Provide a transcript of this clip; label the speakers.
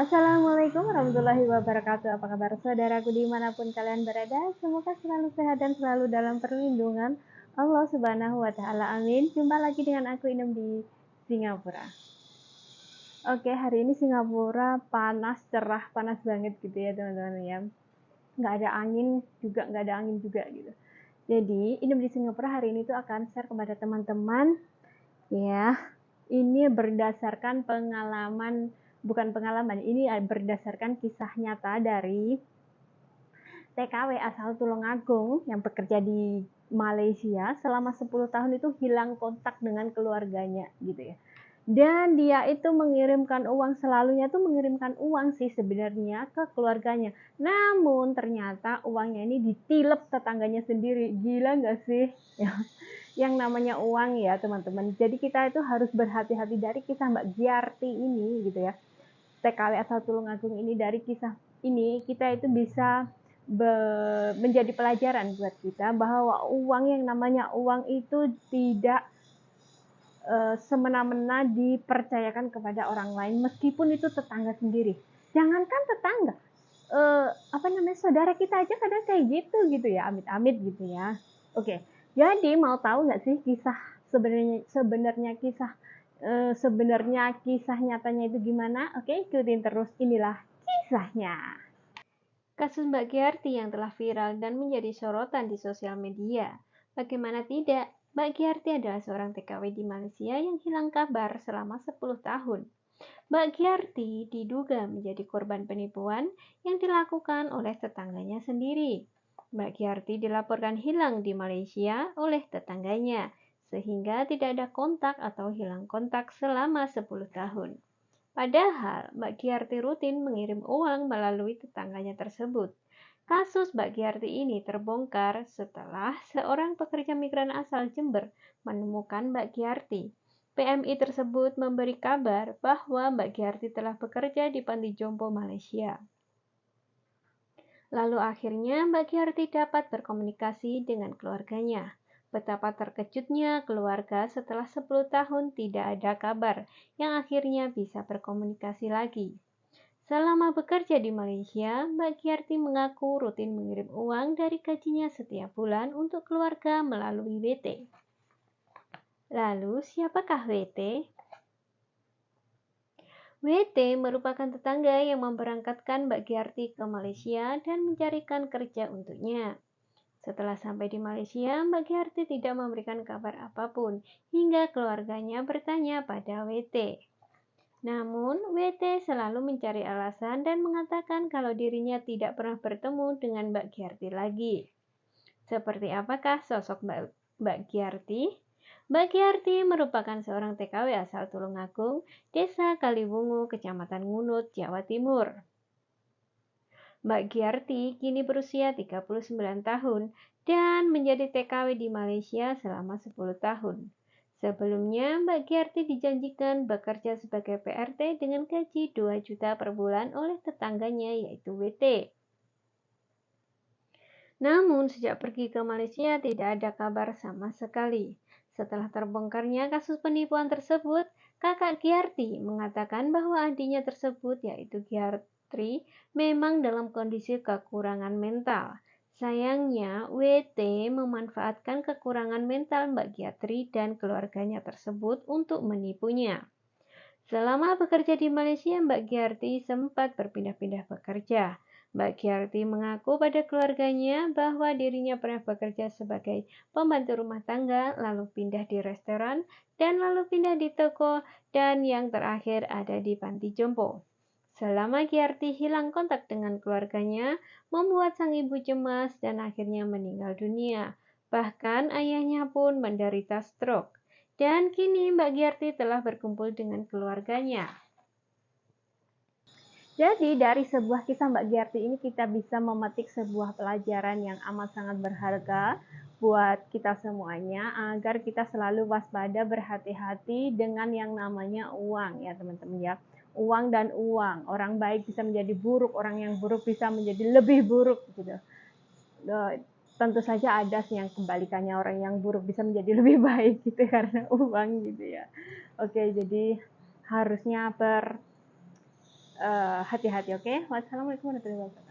Speaker 1: Assalamualaikum warahmatullahi wabarakatuh. Apa kabar saudaraku dimanapun kalian berada? Semoga selalu sehat dan selalu dalam perlindungan Allah Subhanahu wa Ta'ala. Amin. Jumpa lagi dengan aku Inem di Singapura. Oke, hari ini Singapura panas, cerah, panas banget gitu ya teman-teman ya. Nggak ada angin juga gitu. Jadi Inem di Singapura hari ini tuh akan share kepada teman-teman ya. Ini berdasarkan ini berdasarkan kisah nyata dari TKW asal Tulungagung yang bekerja di Malaysia selama 10 tahun itu hilang kontak dengan keluarganya gitu ya. Dan dia itu selalunya tuh mengirimkan uang sih sebenarnya ke keluarganya. Namun ternyata uangnya ini ditilep tetangganya sendiri. Gila nggak sih? Yang namanya uang ya teman-teman. Jadi kita itu harus berhati-hati dari kisah Mbak Giarti ini gitu ya. TKW asal Tulungagung ini, dari kisah ini kita itu bisa menjadi pelajaran buat kita bahwa yang namanya uang itu tidak semena-mena dipercayakan kepada orang lain meskipun itu tetangga sendiri. Jangankan tetangga, saudara kita aja kadang kayak gitu ya, amit-amit gitu ya. Oke, jadi mau tahu nggak sih kisah sebenarnya kisah nyatanya itu gimana? Oke, ikutin terus, inilah kisahnya. Kasus Mbak Giarti yang telah viral dan menjadi sorotan di sosial media. Bagaimana tidak, Mbak Giarti adalah seorang TKW di Malaysia yang hilang kabar selama 10 tahun. Mbak Giarti diduga menjadi korban penipuan yang dilakukan oleh tetangganya sendiri. Mbak Giarti dilaporkan hilang di Malaysia oleh tetangganya, sehingga tidak ada kontak atau hilang kontak selama 10 tahun. Padahal Mbak Giarti rutin mengirim uang melalui tetangganya tersebut. Kasus Mbak Giarti ini terbongkar setelah seorang pekerja migran asal Jember menemukan Mbak Giarti. PMI tersebut memberi kabar bahwa Mbak Giarti telah bekerja di Panti Jompo, Malaysia. Lalu akhirnya Mbak Giarti dapat berkomunikasi dengan keluarganya. Betapa terkejutnya keluarga setelah 10 tahun tidak ada kabar yang akhirnya bisa berkomunikasi lagi. Selama bekerja di Malaysia, Mbak Giarti mengaku rutin mengirim uang dari gajinya setiap bulan untuk keluarga melalui WT. Lalu, siapakah WT? WT merupakan tetangga yang memberangkatkan Mbak Giarti ke Malaysia dan mencarikan kerja untuknya. Setelah sampai di Malaysia, Mbak Giarti tidak memberikan kabar apapun hingga keluarganya bertanya pada WT. Namun, WT selalu mencari alasan dan mengatakan kalau dirinya tidak pernah bertemu dengan Mbak Giarti lagi. Seperti apakah sosok Mbak Giarti? Mbak Giarti merupakan seorang TKW asal Tulungagung, Desa Kaliwungu, Kecamatan Ngunut, Jawa Timur. Mbak Giarti kini berusia 39 tahun dan menjadi TKW di Malaysia selama 10 tahun. Sebelumnya, Mbak Giarti dijanjikan bekerja sebagai PRT dengan gaji 2 juta per bulan oleh tetangganya yaitu WT. Namun, sejak pergi ke Malaysia tidak ada kabar sama sekali. Setelah terbongkarnya kasus penipuan tersebut, kakak Giarti mengatakan bahwa adiknya tersebut yaitu Giarti memang dalam kondisi kekurangan mental. Sayangnya, WT memanfaatkan kekurangan mental Mbak Giarti dan keluarganya tersebut untuk menipunya. Selama bekerja di Malaysia, Mbak Giarti sempat berpindah-pindah bekerja. Mbak Giarti mengaku pada keluarganya bahwa dirinya pernah bekerja sebagai pembantu rumah tangga, lalu pindah di restoran, dan lalu pindah di toko, dan yang terakhir ada di Panti Jompo. Selama Giarti hilang kontak dengan keluarganya, membuat sang ibu cemas dan akhirnya meninggal dunia. Bahkan ayahnya pun menderita stroke. Dan kini Mbak Giarti telah berkumpul dengan keluarganya. Jadi dari sebuah kisah Mbak Giarti ini kita bisa memetik sebuah pelajaran yang amat sangat berharga buat kita semuanya agar kita selalu waspada, berhati-hati dengan yang namanya uang ya teman-teman ya. Uang dan uang, orang baik bisa menjadi buruk, orang yang buruk bisa menjadi lebih buruk gitu. Tentu saja ada sih yang kebalikannya, orang yang buruk bisa menjadi lebih baik gitu karena uang gitu ya. Oke, jadi harusnya hati-hati, oke? Wassalamualaikum warahmatullahi wabarakatuh.